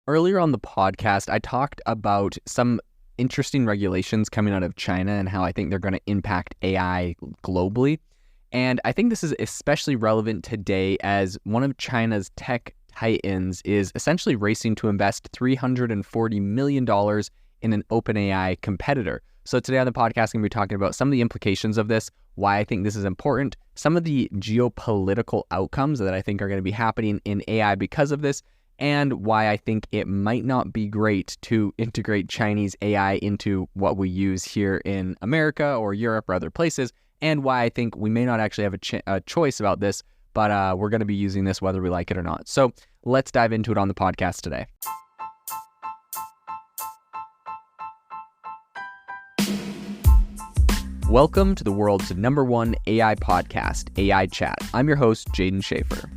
Earlier on the podcast, I talked about some interesting regulations coming out of China and how I think they're going to impact AI globally. And I think this is especially relevant today as one of China's tech titans is essentially racing to invest $340 million in an OpenAI competitor. So today on the podcast, I'm going to be talking about some of the implications of this, why I think this is important, some of the geopolitical outcomes that I think are going to be happening in AI because of this, and why I think it might not be great to integrate Chinese AI into what we use here in America or Europe or other places, and why I think we may not actually have a choice about this, but we're going to be using this whether we like it or not. So let's dive into it on the podcast today. Welcome to the world's #1 AI podcast, AI Chat. I'm your host, Jaden Schaefer.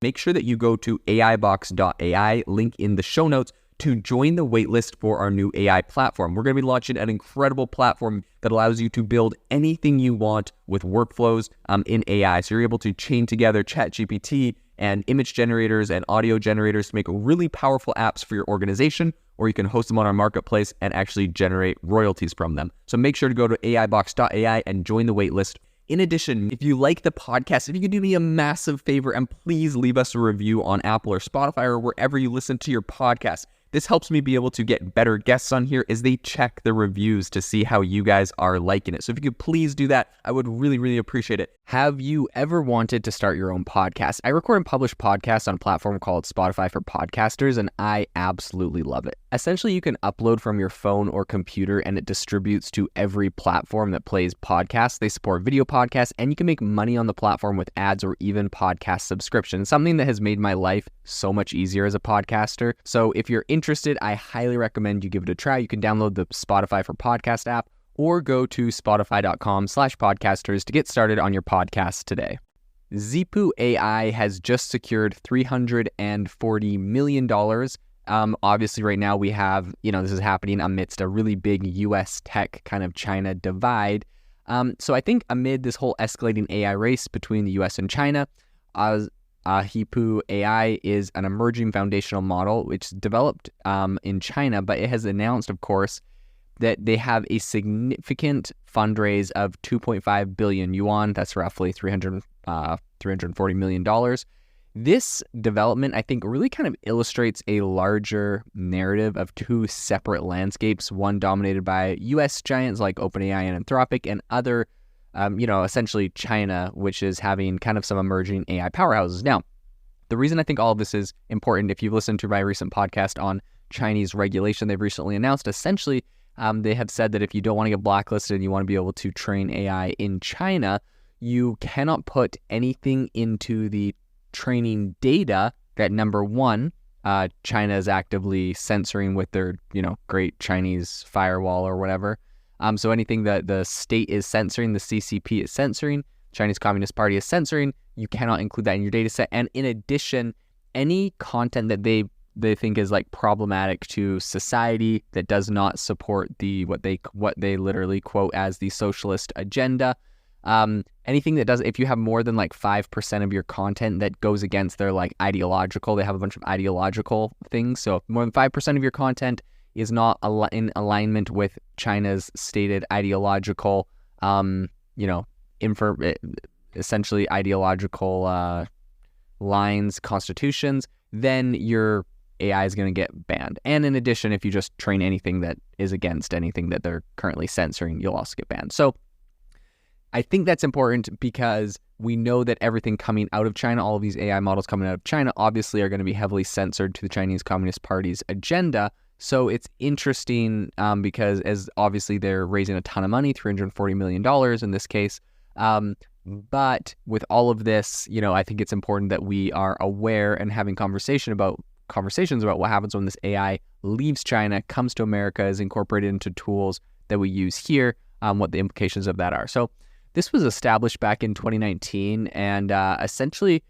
Make sure that you go to AIbox.ai, link in the show notes, to join the waitlist for our new AI platform. We're going to be launching an incredible platform that allows you to build anything you want with workflows in AI. So you're able to chain together ChatGPT and image generators and audio generators to make really powerful apps for your organization, or you can host them on our marketplace and actually generate royalties from them. So make sure to go to AIbox.ai and join the waitlist. In addition, if you like the podcast, if you could do me a massive favor and please leave us a review on Apple or Spotify or wherever you listen to your podcast. This helps me be able to get better guests on here as they check the reviews to see how you guys are liking it. So if you could please do that, I would really, really appreciate it. Have you ever wanted to start your own podcast? I record and publish podcasts on a platform called Spotify for Podcasters, and I absolutely love it. Essentially, you can upload from your phone or computer, and it distributes to every platform that plays podcasts. They support video podcasts, and you can make money on the platform with ads or even podcast subscriptions, something that has made my life so much easier as a podcaster. So if you're interested, I highly recommend you give it a try. You can download the Spotify for Podcast app or go to spotify.com/podcasters to get started on your podcast today. Zipu AI has just secured $340 million. Obviously, right now we have, this is happening amidst a really big US tech kind of China divide. So I think amid this whole escalating AI race between the US and China, Zipu AI is an emerging foundational model which is developed in China, but it has announced, of course, that they have a significant fundraise of 2.5 billion yuan. That's roughly $340 million. This development, I think, really kind of illustrates a larger narrative of two separate landscapes, one dominated by US giants like OpenAI and Anthropic, and other essentially China, which is having kind of some emerging AI powerhouses. Now, the reason I think all of this is important, if you've listened to my recent podcast on Chinese regulation, they've recently announced, essentially, they have said that if you don't want to get blacklisted and you want to be able to train AI in China, you cannot put anything into the training data that, number one, China is actively censoring with their, great Chinese firewall or whatever. So anything that the state is censoring, the CCP is censoring, Chinese Communist Party is censoring, you cannot include that in your data set. And in addition, any content that they think is like problematic to society that does not support the what they literally quote as the socialist agenda, anything that does, if you have more than like 5% of your content that goes against their like ideological, they have a bunch of ideological things. So if more than 5% of your content is not in alignment with China's stated ideological, essentially ideological lines, constitutions, then your AI is going to get banned. And in addition, if you just train anything that is against anything that they're currently censoring, you'll also get banned. So I think that's important because we know that everything coming out of China, all of these AI models coming out of China, obviously are going to be heavily censored to the Chinese Communist Party's agenda. So it's interesting because as obviously they're raising a ton of money, $340 million in this case. But with all of this, I think it's important that we are aware and having conversations about what happens when this AI leaves China, comes to America, is incorporated into tools that we use here, what the implications of that are. So this was established back in 2019, and essentially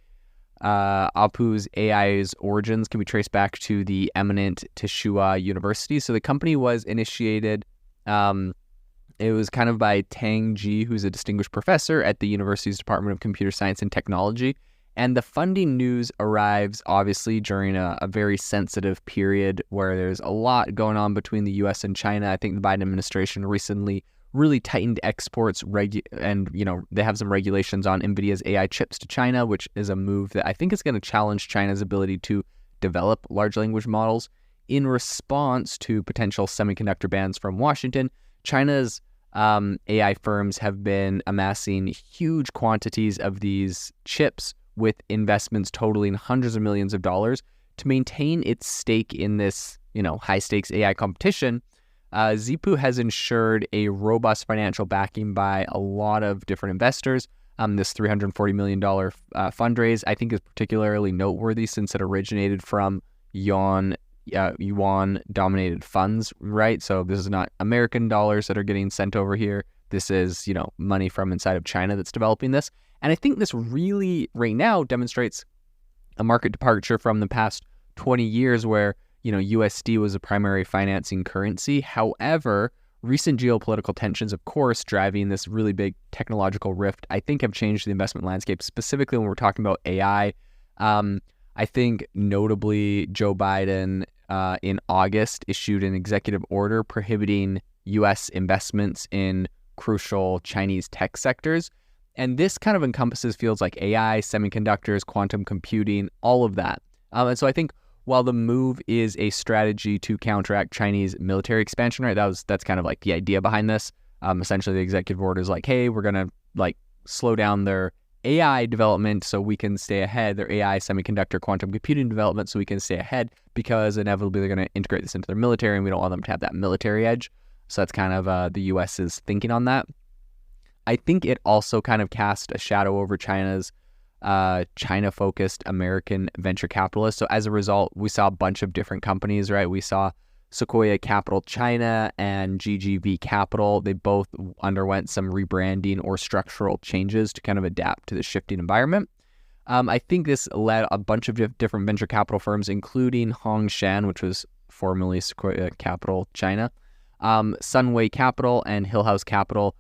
Apu's AI's origins can be traced back to the eminent Tsinghua University. So the company was initiated, it was kind of by Tang Ji, who's a distinguished professor at the university's Department of Computer Science and Technology. And the funding news arrives obviously during a very sensitive period where there's a lot going on between the US and China. I think the Biden administration recently really tightened exports and they have some regulations on NVIDIA's AI chips to China, which is a move that I think is going to challenge China's ability to develop large language models. In response to potential semiconductor bans from Washington, China's AI firms have been amassing huge quantities of these chips with investments totaling hundreds of millions of dollars to maintain its stake in this, high-stakes AI competition. ZiPu has ensured a robust financial backing by a lot of different investors. This $340 million fundraise, I think, is particularly noteworthy since it originated from yuan-dominated funds, right? So this is not American dollars that are getting sent over here. This is, money from inside of China that's developing this. And I think this really, right now, demonstrates a market departure from the past 20 years where, USD was a primary financing currency. However, recent geopolitical tensions, of course, driving this really big technological rift, I think have changed the investment landscape, specifically when we're talking about AI. I think notably Joe Biden in August issued an executive order prohibiting U.S. investments in crucial Chinese tech sectors. And this kind of encompasses fields like AI, semiconductors, quantum computing, all of that. And so I think while the move is a strategy to counteract Chinese military expansion, right, that's kind of like the idea behind this. Essentially, the executive order is like, hey, we're going to slow down their AI development so we can stay ahead, their AI, semiconductor, quantum computing development so we can stay ahead, because inevitably they're going to integrate this into their military and we don't want them to have that military edge. So that's kind of the US's thinking on that. I think it also kind of cast a shadow over China's China-focused American venture capitalists. So as a result, we saw a bunch of different companies, right? We saw Sequoia Capital China and GGV Capital. They both underwent some rebranding or structural changes to kind of adapt to the shifting environment. I think this led a bunch of different venture capital firms, including Hongshan, which was formerly Sequoia Capital China, Sunway Capital, and Hillhouse Capital.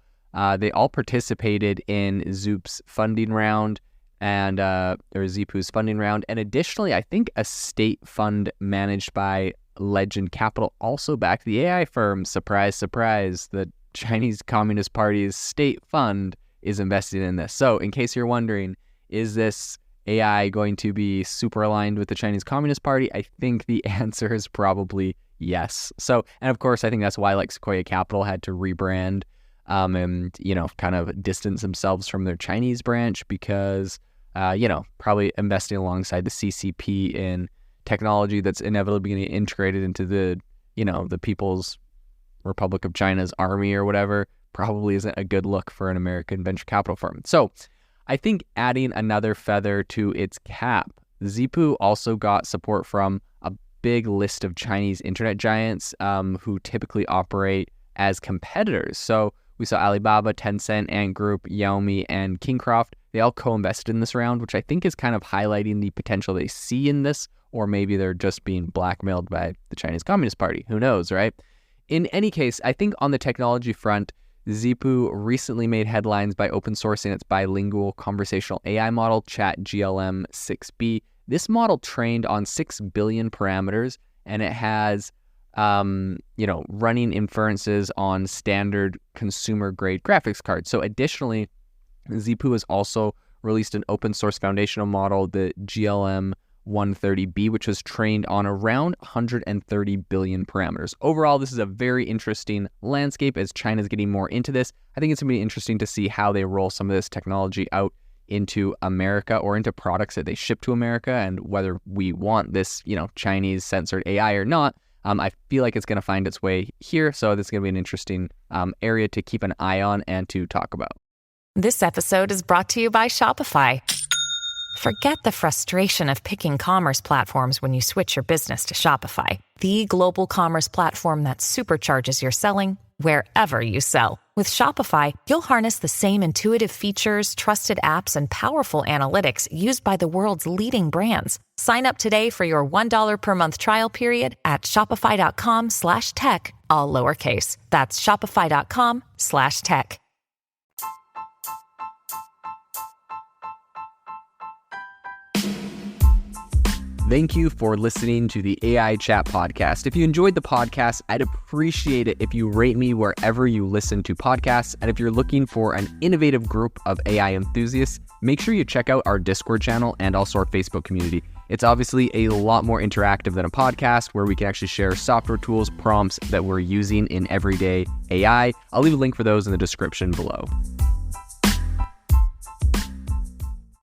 They all participated in Zoop's funding round and or ZiPu's funding round. And additionally, I think a state fund managed by Legend Capital also backed the AI firm. Surprise, surprise, the Chinese Communist Party's state fund is invested in this. So in case you're wondering, is this AI going to be super aligned with the Chinese Communist Party? I think the answer is probably yes. So, and of course, I think that's why Sequoia Capital had to rebrand and, kind of distance themselves from their Chinese branch because, probably investing alongside the CCP in technology that's inevitably going to get integrated into the, the People's Republic of China's army or whatever, probably isn't a good look for an American venture capital firm. So I think adding another feather to its cap, ZiPu also got support from a big list of Chinese internet giants who typically operate as competitors. So we saw Alibaba, Tencent, Ant Group, Xiaomi, and Kingcroft. They all co-invested in this round, which I think is kind of highlighting the potential they see in this, or maybe they're just being blackmailed by the Chinese Communist Party. Who knows, right? In any case, I think on the technology front, ZiPu recently made headlines by open sourcing its bilingual conversational AI model, ChatGLM 6B. This model trained on 6 billion parameters, and it has running inferences on standard consumer-grade graphics cards. So additionally, ZiPu has also released an open-source foundational model, the GLM 130B, which was trained on around 130 billion parameters. Overall, this is a very interesting landscape as China's getting more into this. I think it's going to be interesting to see how they roll some of this technology out into America or into products that they ship to America, and whether we want this, Chinese censored AI or not. I feel like it's going to find its way here, so this is going to be an interesting area to keep an eye on and to talk about. This episode is brought to you by Shopify. Forget the frustration of picking commerce platforms when you switch your business to Shopify, the global commerce platform that supercharges your selling wherever you sell. With Shopify, you'll harness the same intuitive features, trusted apps, and powerful analytics used by the world's leading brands. Sign up today for your $1 per month trial period at shopify.com/tech, all lowercase. That's shopify.com/tech. Thank you for listening to the AI Chat Podcast. If you enjoyed the podcast, I'd appreciate it if you rate me wherever you listen to podcasts. And if you're looking for an innovative group of AI enthusiasts, make sure you check out our Discord channel and also our Facebook community. It's obviously a lot more interactive than a podcast where we can actually share software tools, prompts that we're using in everyday AI. I'll leave a link for those in the description below.